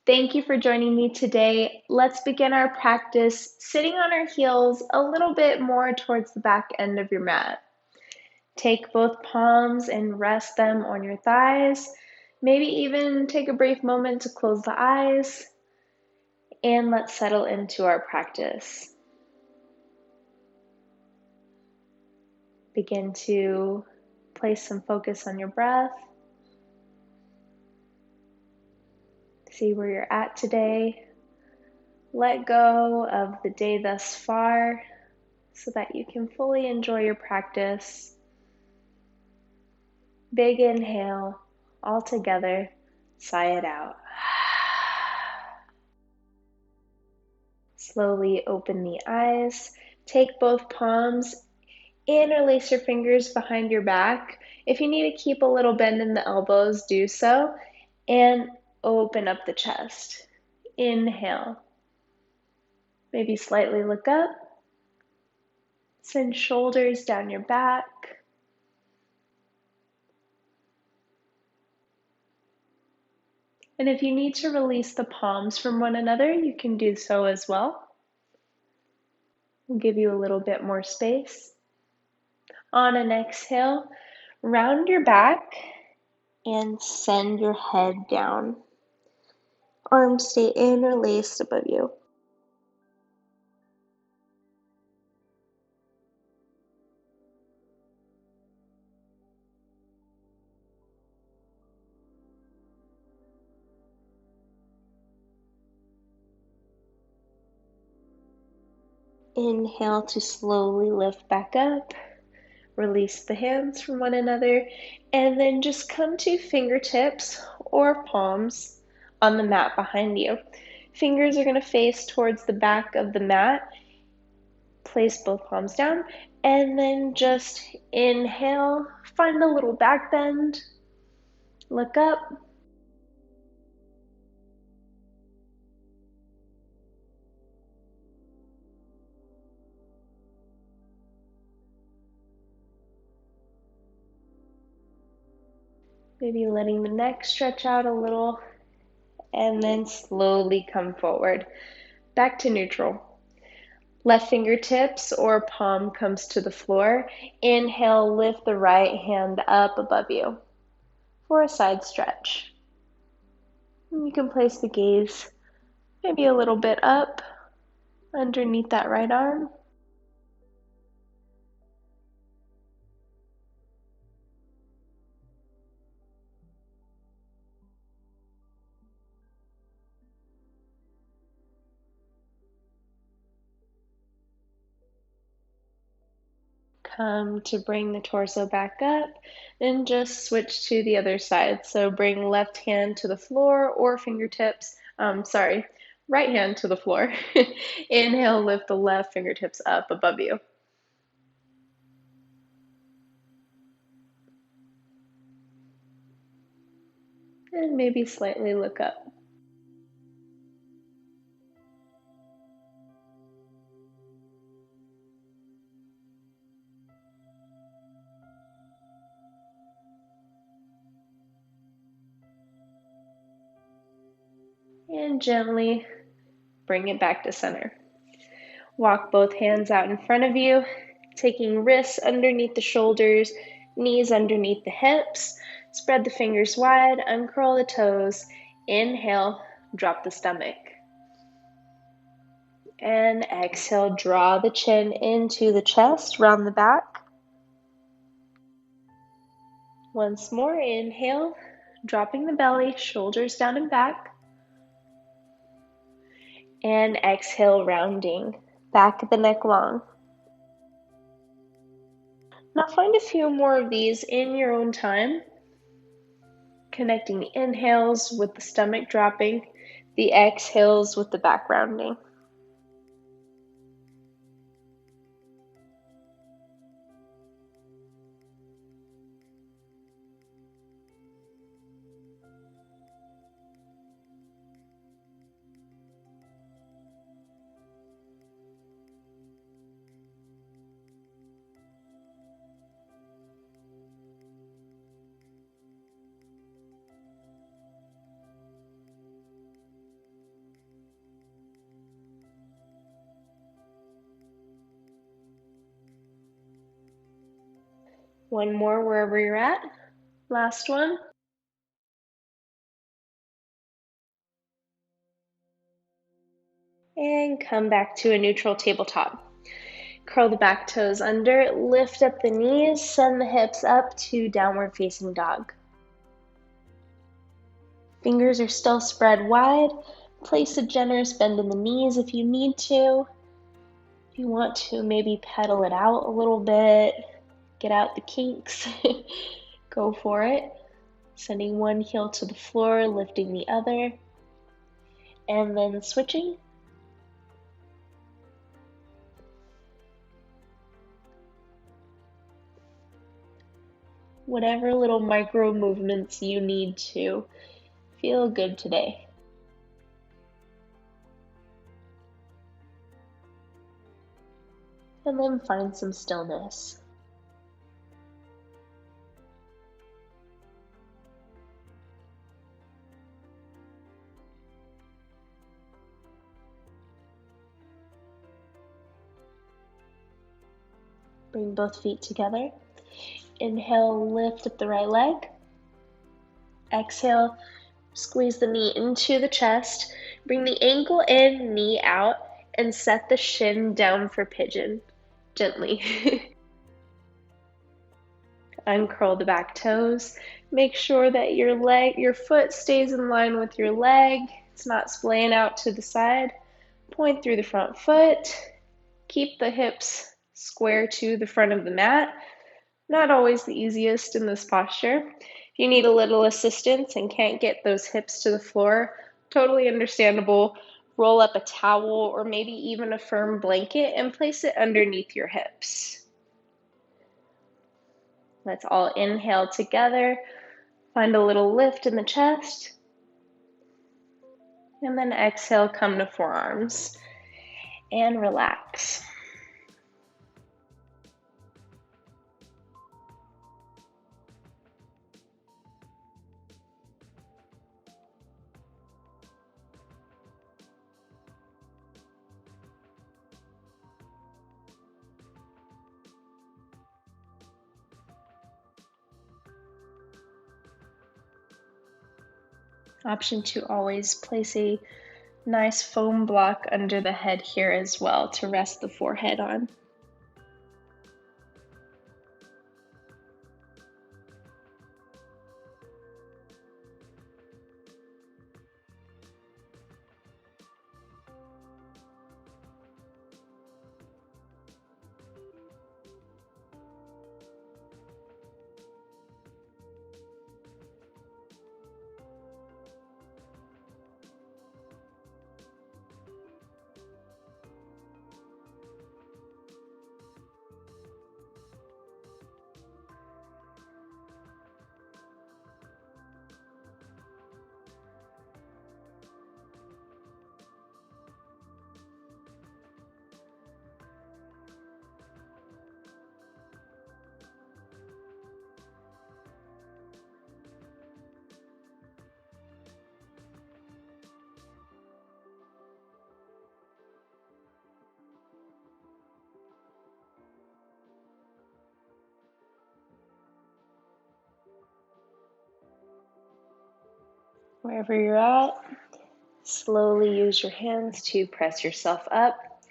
Thank you for joining me today. Let's begin our practice sitting on our heels a little bit more towards the back end of your mat. Take both palms and rest them on your thighs. Maybe even take a brief moment to close the eyes. And let's settle into our practice. Begin to place some focus on your breath. See where you're at today. Let go of the day thus far so that you can fully enjoy your practice. Big inhale, all together, sigh it out. Slowly open the eyes. Take both palms, interlace your fingers behind your back. If you need to keep a little bend in the elbows, do so. And open up the chest. Inhale. Maybe slightly look up. Send shoulders down your back. And if you need to release the palms from one another, you can do so as well. We'll give you a little bit more space. On an exhale, round your back and send your head down. Arms stay interlaced above you. Inhale to slowly lift back up. Release the hands from one another, and then just come to fingertips or palms on the mat behind you. Fingers are going to face towards the back of the mat. Place both palms down, and then just inhale, find a little back bend, look up. Maybe letting the neck stretch out a little, and then slowly come forward. Back to neutral. Left fingertips or palm comes to the floor. Inhale, lift the right hand up above you for a side stretch. And you can place the gaze maybe a little bit up underneath that right arm. Come to bring the torso back up and just switch to the other side. So bring left hand to the floor or fingertips, right hand to the floor. Inhale, lift the left fingertips up above you. And maybe slightly look up. And gently bring it back to center. Walk both hands out in front of you, taking wrists underneath the shoulders, knees underneath the hips. Spread the fingers wide, uncurl the toes. Inhale, drop the stomach. And exhale, draw the chin into the chest, round the back. Once more, inhale, dropping the belly, shoulders down and back. And exhale, rounding, back of the neck long. Now find a few more of these in your own time, connecting the inhales with the stomach dropping, the exhales with the back rounding. One more wherever you're at. Last one. And come back to a neutral tabletop. Curl the back toes under, lift up the knees, send the hips up to downward facing dog. Fingers are still spread wide. Place a generous bend in the knees if you need to. If you want to, maybe pedal it out a little bit, get out the kinks, go for it. Sending one heel to the floor, lifting the other, and then switching. Whatever little micro movements you need to feel good today. And then find some stillness. Bring both feet together. Inhale, lift up the right leg. Exhale, squeeze the knee into the chest. Bring the ankle in, knee out, and set the shin down for pigeon, gently. Uncurl the back toes. Make sure that your foot stays in line with your leg. It's not splaying out to the side. Point through the front foot. Keep the hips square to the front of the mat. Not always the easiest in this posture. If you need a little assistance and can't get those hips to the floor, totally understandable. Roll up a towel or maybe even a firm blanket and place it underneath your hips. Let's all inhale together. Find a little lift in the chest. And then exhale, come to forearms and relax. Option to always place a nice foam block under the head here as well to rest the forehead on. Wherever you're at, slowly use your hands to press yourself up.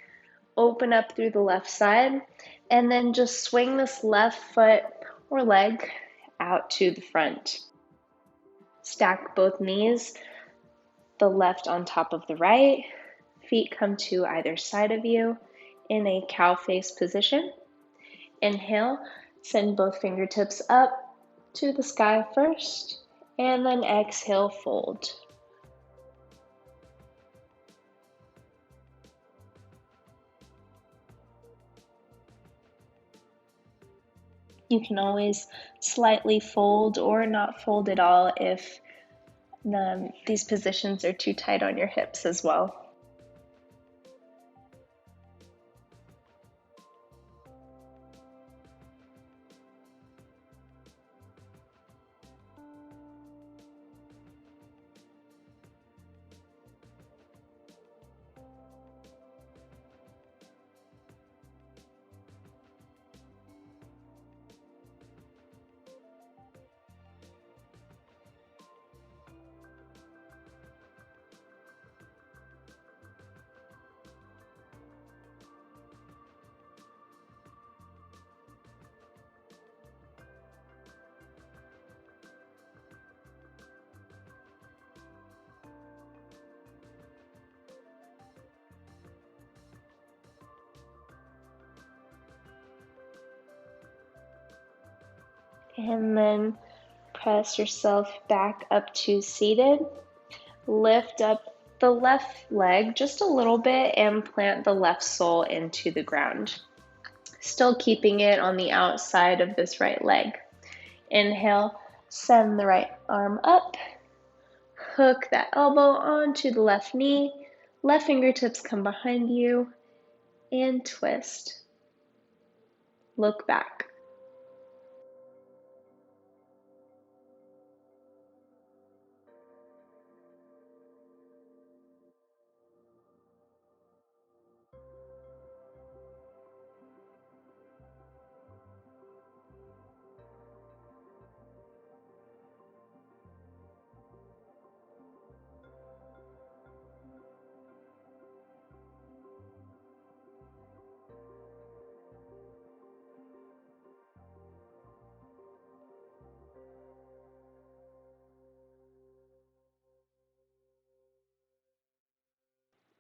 Open up through the left side, and then just swing this left foot or leg out to the front. Stack both knees, the left on top of the right. Feet come to either side of you in a cow face position. Inhale, send both fingertips up to the sky first, and then exhale, fold. You can always slightly fold or not fold at all if these positions are too tight on your hips as well. And then press yourself back up to seated. Lift up the left leg just a little bit and plant the left sole into the ground. Still keeping it on the outside of this right leg. Inhale, send the right arm up. Hook that elbow onto the left knee. Left fingertips come behind you and twist. Look back.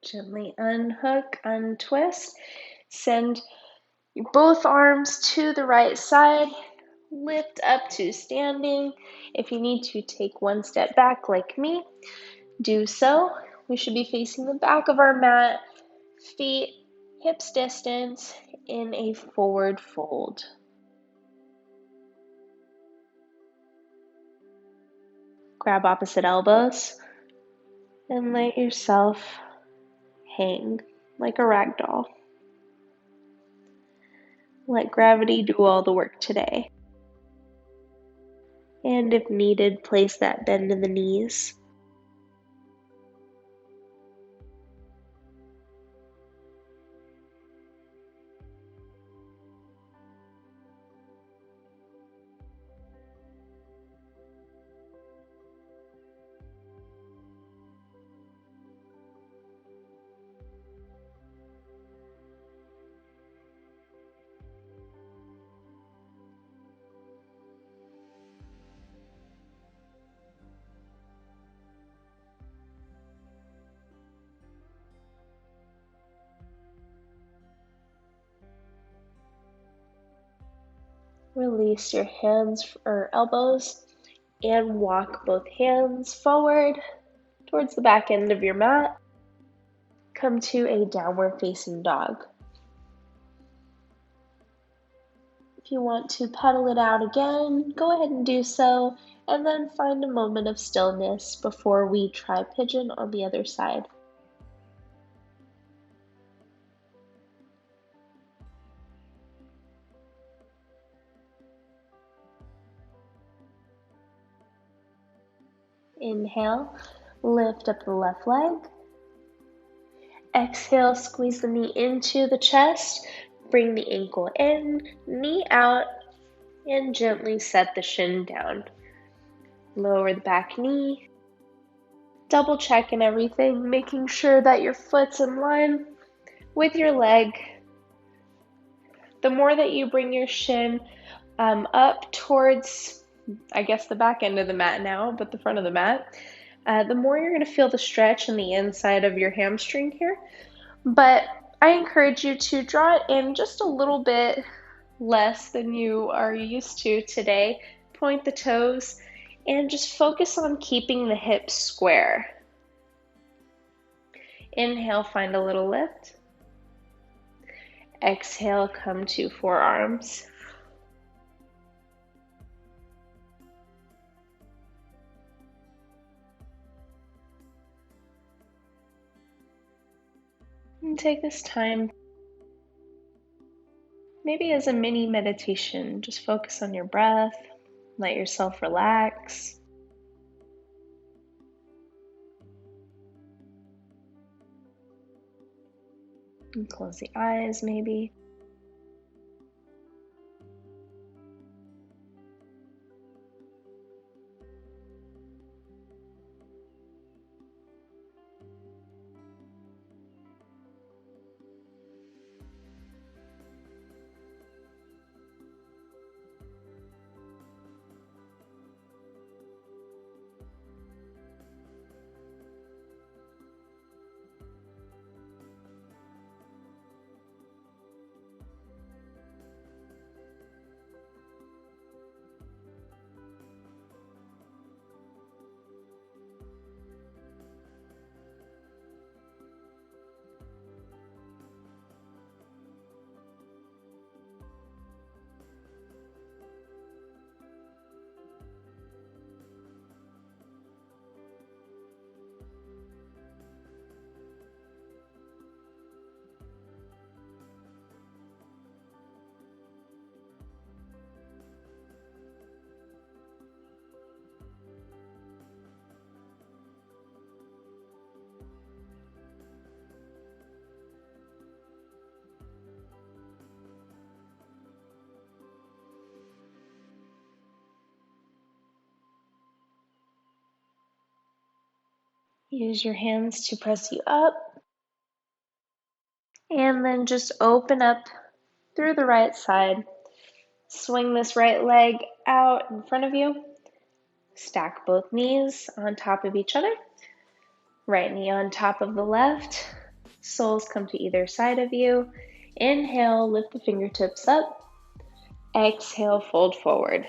Gently unhook, untwist. Send both arms to the right side. Lift up to standing. If you need to take one step back like me, do so. We should be facing the back of our mat, feet hips distance in a forward fold. Grab opposite elbows and let yourself hang like a rag doll. Let gravity do all the work today. And if needed, place that bend in the knees. Release your hands or elbows and walk both hands forward towards the back end of your mat. Come to a downward facing dog. If you want to pedal it out again, go ahead and do so, and then find a moment of stillness before we try pigeon on the other side. Inhale, lift up the left leg. Exhale, squeeze the knee into the chest. Bring the ankle in, knee out, and gently set the shin down. Lower the back knee. Double check in everything, making sure that your foot's in line with your leg. The more that you bring your shin up towards, I guess, the back end of the mat now, but the front of the mat, the more you're going to feel the stretch in the inside of your hamstring here. But I encourage you to draw it in just a little bit less than you are used to today. Point the toes and just focus on keeping the hips square. Inhale, find a little lift. Exhale, come to forearms. And take this time, maybe as a mini meditation. Just focus on your breath, let yourself relax. And close the eyes, maybe. Use your hands to press you up, and then just open up through the right side. Swing this right leg out in front of you. Stack both knees on top of each other. Right knee on top of the left. Soles come to either side of you. Inhale, lift the fingertips up. Exhale, fold forward.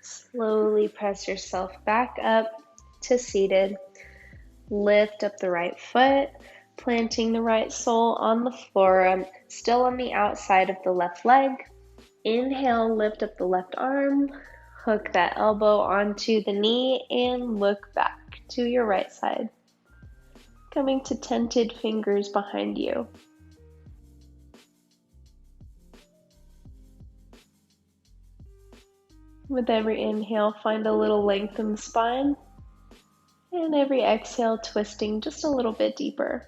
Slowly press yourself back up to seated. Lift up the right foot, planting the right sole on the floor, still on the outside of the left leg. Inhale, lift up the left arm, hook that elbow onto the knee, and look back to your right side. Coming to tented fingers behind you. With every inhale, find a little length in the spine. And every exhale, twisting just a little bit deeper.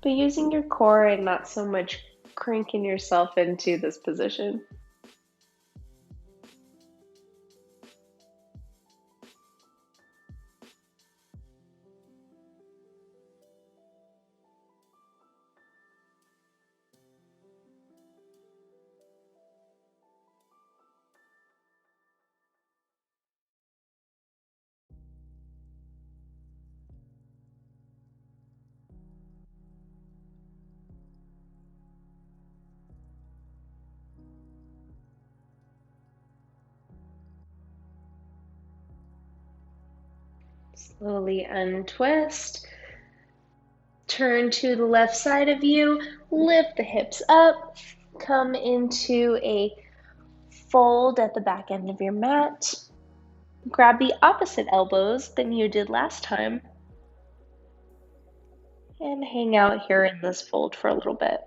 But using your core and not so much cranking yourself into this position. Slowly untwist. Turn to the left side of you. Lift the hips up. Come into a fold at the back end of your mat. Grab the opposite elbows than you did last time. And hang out here in this fold for a little bit.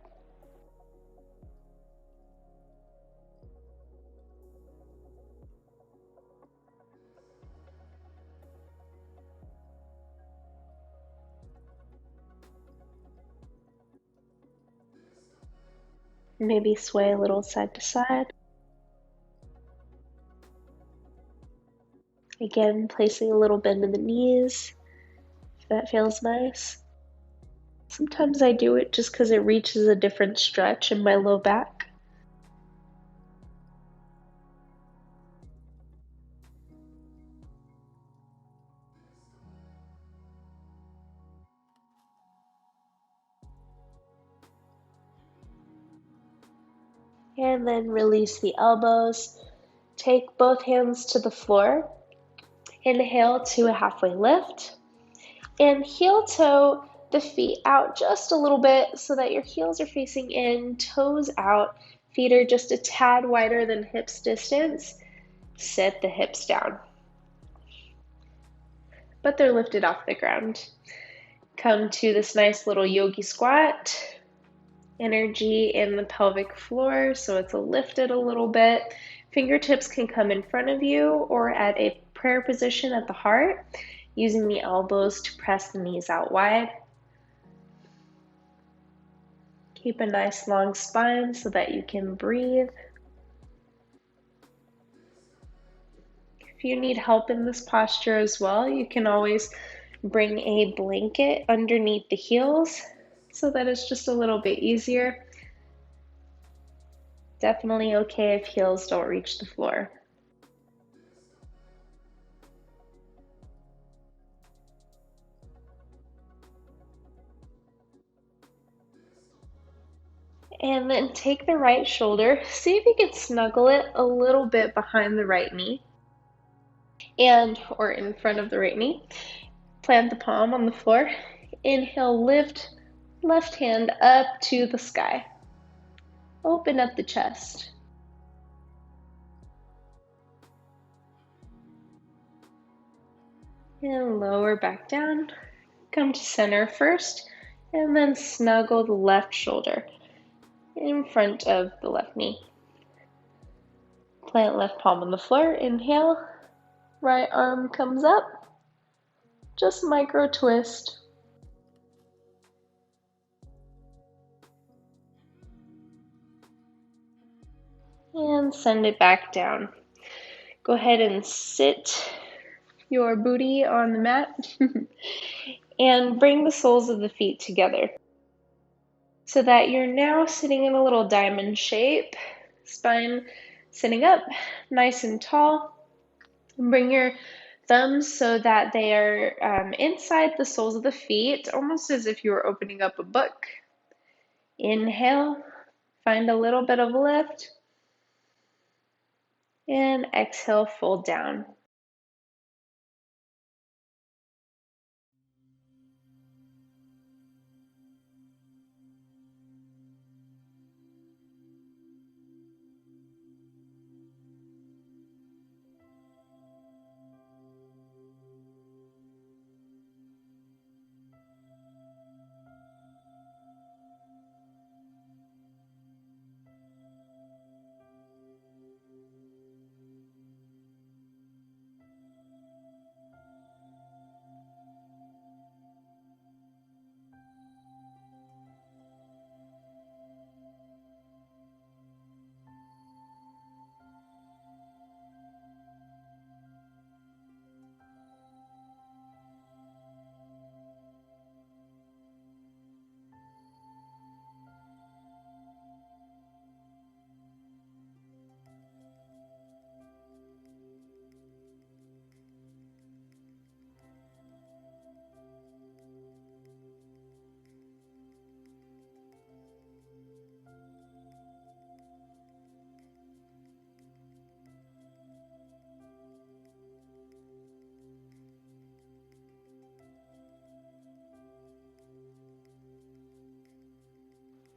Maybe sway a little side to side. Again, placing a little bend in the knees, if that feels nice. Sometimes I do it just because it reaches a different stretch in my low back. And then release the elbows. Take both hands to the floor. Inhale to a halfway lift. And heel toe the feet out just a little bit so that your heels are facing in, toes out, feet are just a tad wider than hips distance. Sit the hips down, but they're lifted off the ground. Come to this nice little yogi squat. Energy in the pelvic floor, so it's lifted a little bit. Fingertips can come in front of you or at a prayer position at the heart, using the elbows to press the knees out wide. Keep a nice long spine so that you can breathe. If you need help in this posture as well, you can always bring a blanket underneath the heels so that it's just a little bit easier. Definitely okay if heels don't reach the floor. And then take the right shoulder, see if you can snuggle it a little bit behind the right knee or in front of the right knee. Plant the palm on the floor. Inhale, lift left hand up to the sky. Open up the chest. And lower back down. Come to center first, and then snuggle the left shoulder in front of the left knee. Plant left palm on the floor. Inhale, right arm comes up. Just micro twist. And send it back down. Go ahead and sit your booty on the mat and bring the soles of the feet together so that you're now sitting in a little diamond shape, spine sitting up nice and tall. Bring your thumbs so that they are inside the soles of the feet, almost as if you were opening up a book. Inhale, find a little bit of lift, and exhale, fold down.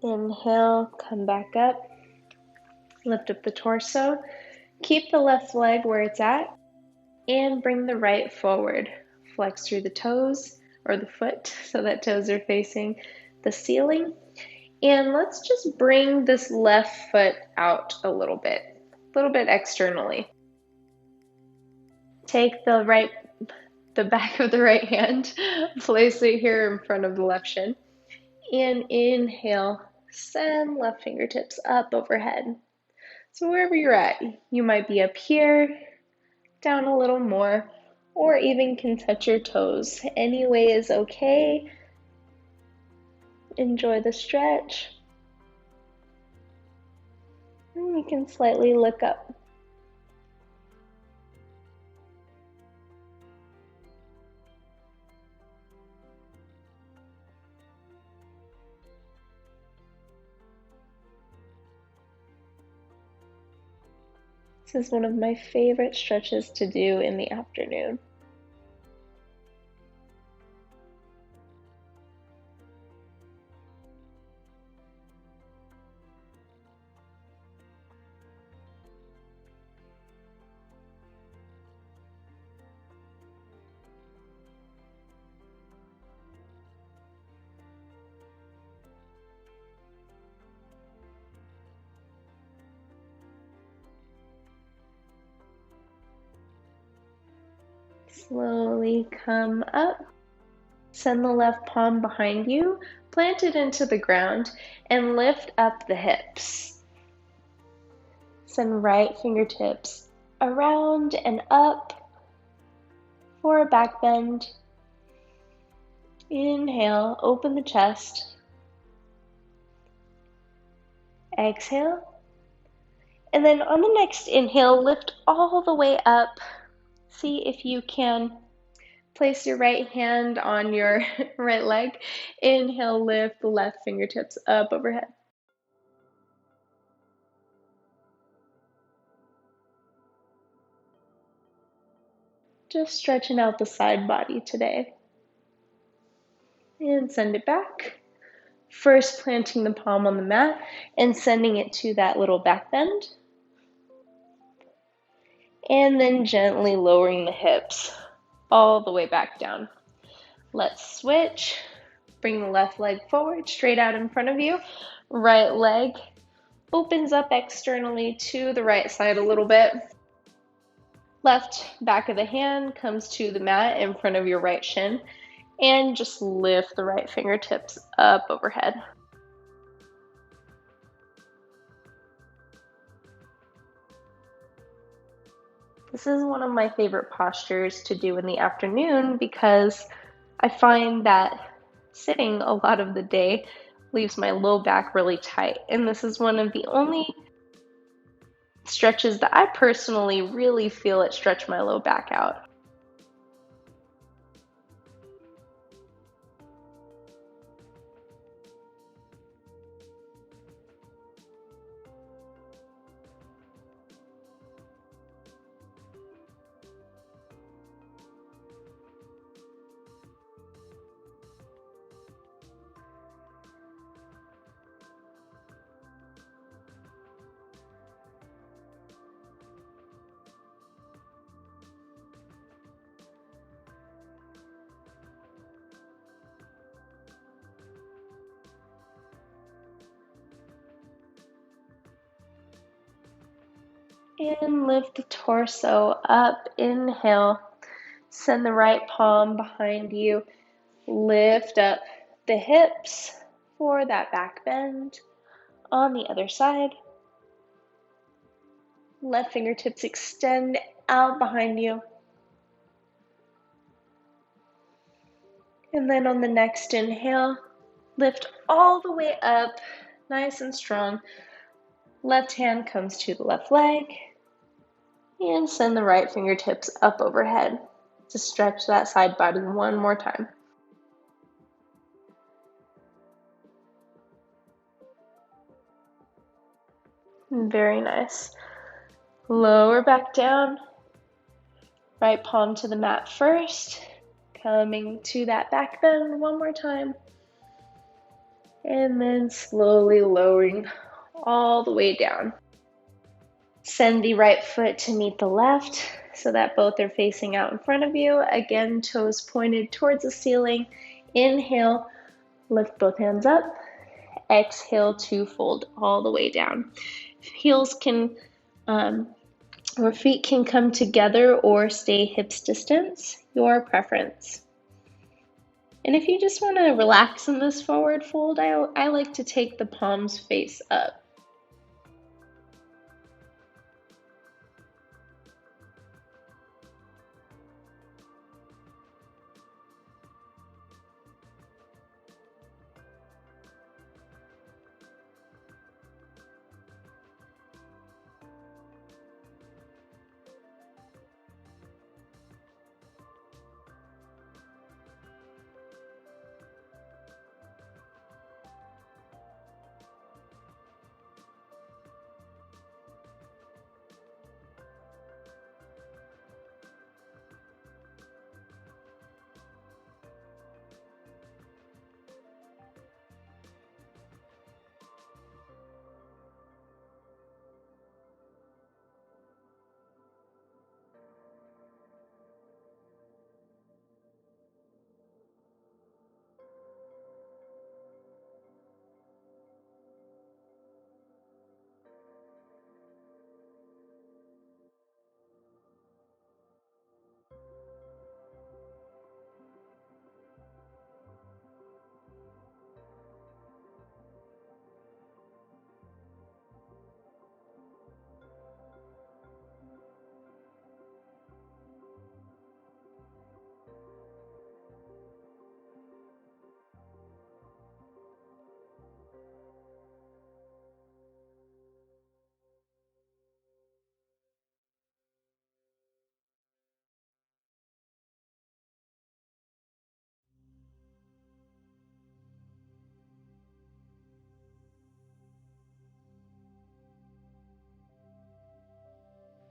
Inhale, come back up, lift up the torso, keep the left leg where it's at, and bring the right forward. Flex through the toes or the foot so that toes are facing the ceiling. And let's just bring this left foot out a little bit externally. Take the back of the right hand, place it here in front of the left shin, and inhale, send left fingertips up overhead. So wherever you're at, you might be up here, down a little more, or even can touch your toes. Any way is okay. Enjoy the stretch. And you can slightly look up. This is one of my favorite stretches to do in the afternoon. Slowly come up, send the left palm behind you, plant it into the ground, and lift up the hips. Send right fingertips around and up for a back bend. Inhale, open the chest. Exhale. And then on the next inhale, lift all the way up. See if you can place your right hand on your right leg. Inhale, lift the left fingertips up overhead. Just stretching out the side body today. And send it back. First planting the palm on the mat and sending it to that little back bend. And then gently lowering the hips all the way back down. Let's switch. Bring the left leg forward, straight out in front of you. Right leg opens up externally to the right side a little bit. Left back of the hand comes to the mat in front of your right shin. And just lift the right fingertips up overhead. This is one of my favorite postures to do in the afternoon because I find that sitting a lot of the day leaves my low back really tight. And this is one of the only stretches that I personally really feel it stretch my low back out. And lift the torso up, inhale, send the right palm behind you, lift up the hips for that back bend. On the other side, left fingertips extend out behind you. And then on the next inhale, lift all the way up, nice and strong. Left hand comes to the left leg. And send the right fingertips up overhead to stretch that side body one more time. Very nice. Lower back down. Right palm to the mat first. Coming to that back bend one more time. And then slowly lowering all the way down. Send the right foot to meet the left so that both are facing out in front of you. Again, toes pointed towards the ceiling. Inhale, lift both hands up. Exhale to fold all the way down. Heels can, or feet can come together or stay hips distance, your preference. And if you just want to relax in this forward fold, I like to take the palms face up.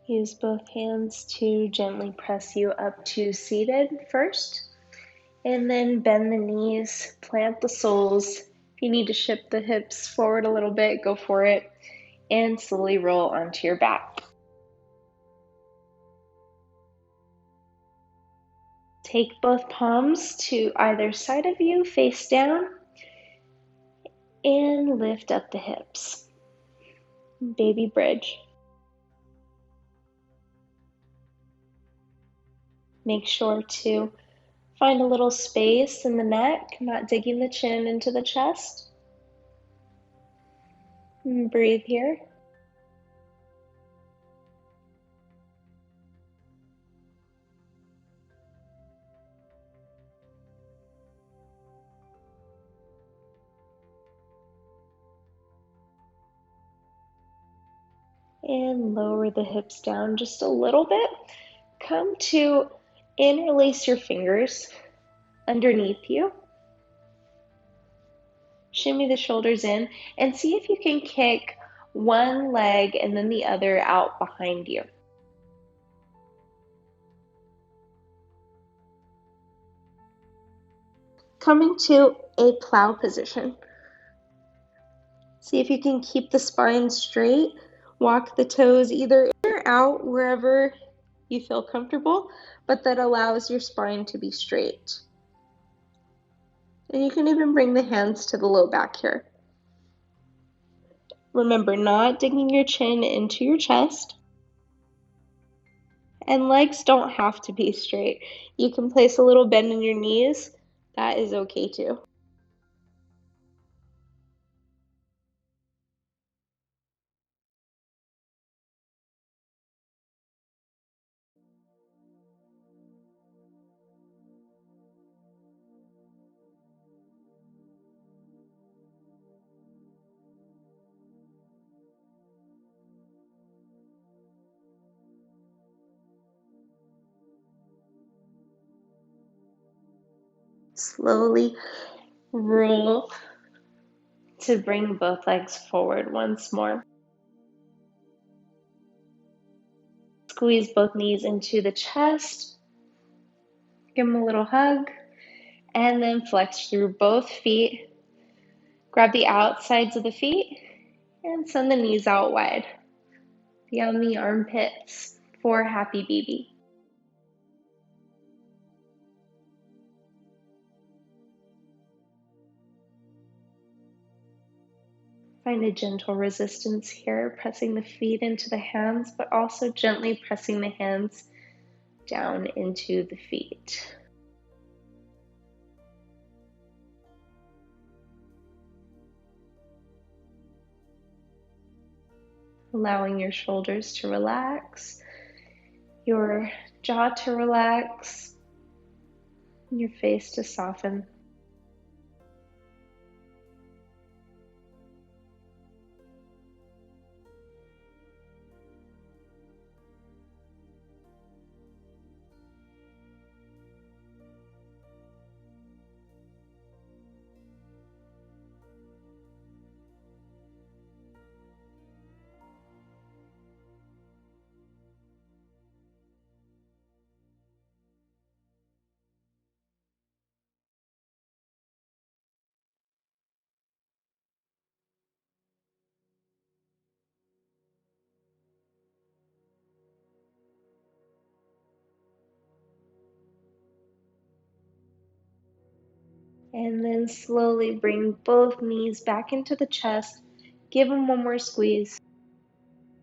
Use both hands to gently press you up to seated first, and then bend the knees, plant the soles. If you need to shift the hips forward a little bit, go for it, and slowly roll onto your back. Take both palms to either side of you, face down, and lift up the hips. Baby bridge. Make sure to find a little space in the neck, not digging the chin into the chest. And breathe here. And lower the hips down just a little bit. Come to interlace your fingers underneath you. Shimmy the shoulders in and see if you can kick one leg and then the other out behind you. Coming to a plow position. See if you can keep the spine straight. Walk the toes either in or out, wherever you feel comfortable, but that allows your spine to be straight. And you can even bring the hands to the low back here. Remember, not digging your chin into your chest. And legs don't have to be straight. You can place a little bend in your knees. That is okay too. Slowly roll to bring both legs forward once more. Squeeze both knees into the chest. Give them a little hug. And then flex through both feet. Grab the outsides of the feet and send the knees out wide. Beyond the armpits for happy baby. Find a gentle resistance here, pressing the feet into the hands, but also gently pressing the hands down into the feet. Allowing your shoulders to relax, your jaw to relax, and your face to soften. And then slowly bring both knees back into the chest. Give them one more squeeze.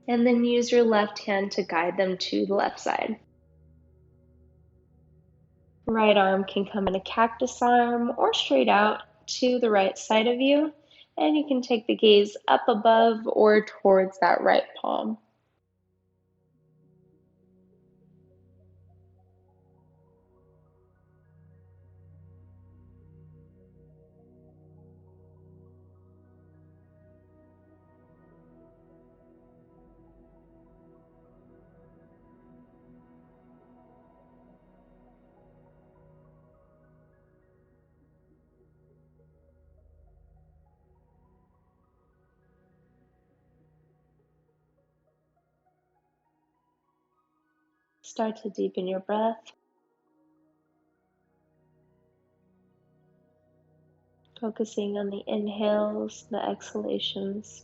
And then use your left hand to guide them to the left side. Right arm can come in a cactus arm or straight out to the right side of you. And you can take the gaze up above or towards that right palm. Start to deepen your breath, focusing on the inhales, the exhalations.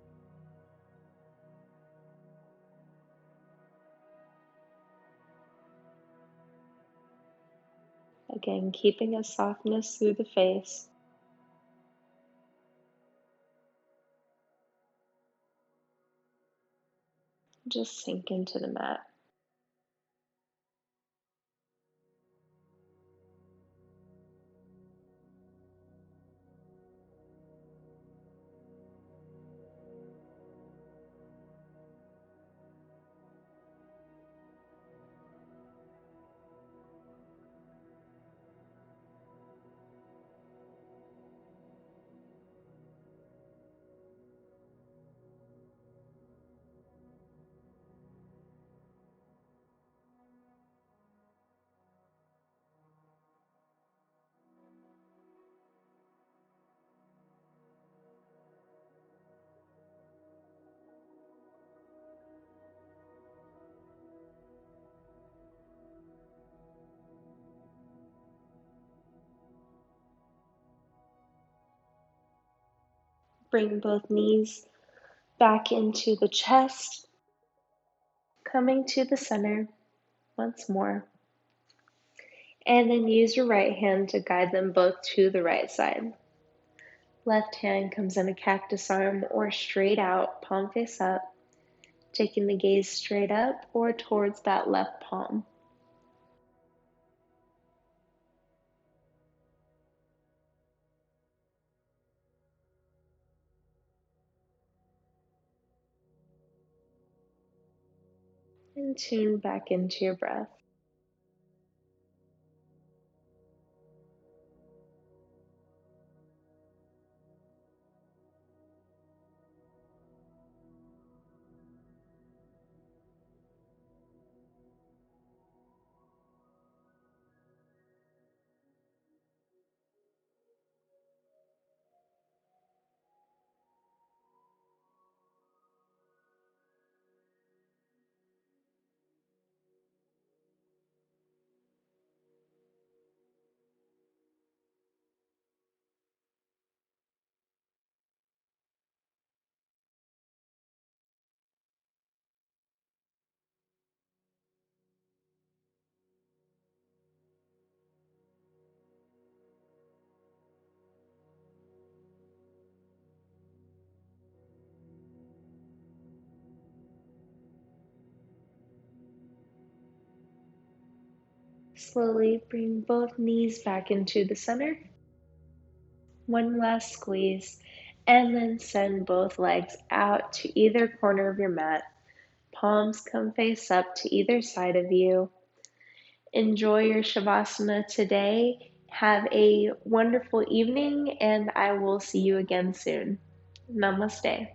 Again, keeping a softness through the face. Just sink into the mat. Bring both knees back into the chest, coming to the center once more. And then use your right hand to guide them both to the right side. Left hand comes in a cactus arm or straight out, palm face up, taking the gaze straight up or towards that left palm. And tune back into your breath. Slowly bring both knees back into the center. One last squeeze, and then send both legs out to either corner of your mat. Palms come face up to either side of you. Enjoy your Savasana today. Have a wonderful evening, and I will see you again soon. Namaste.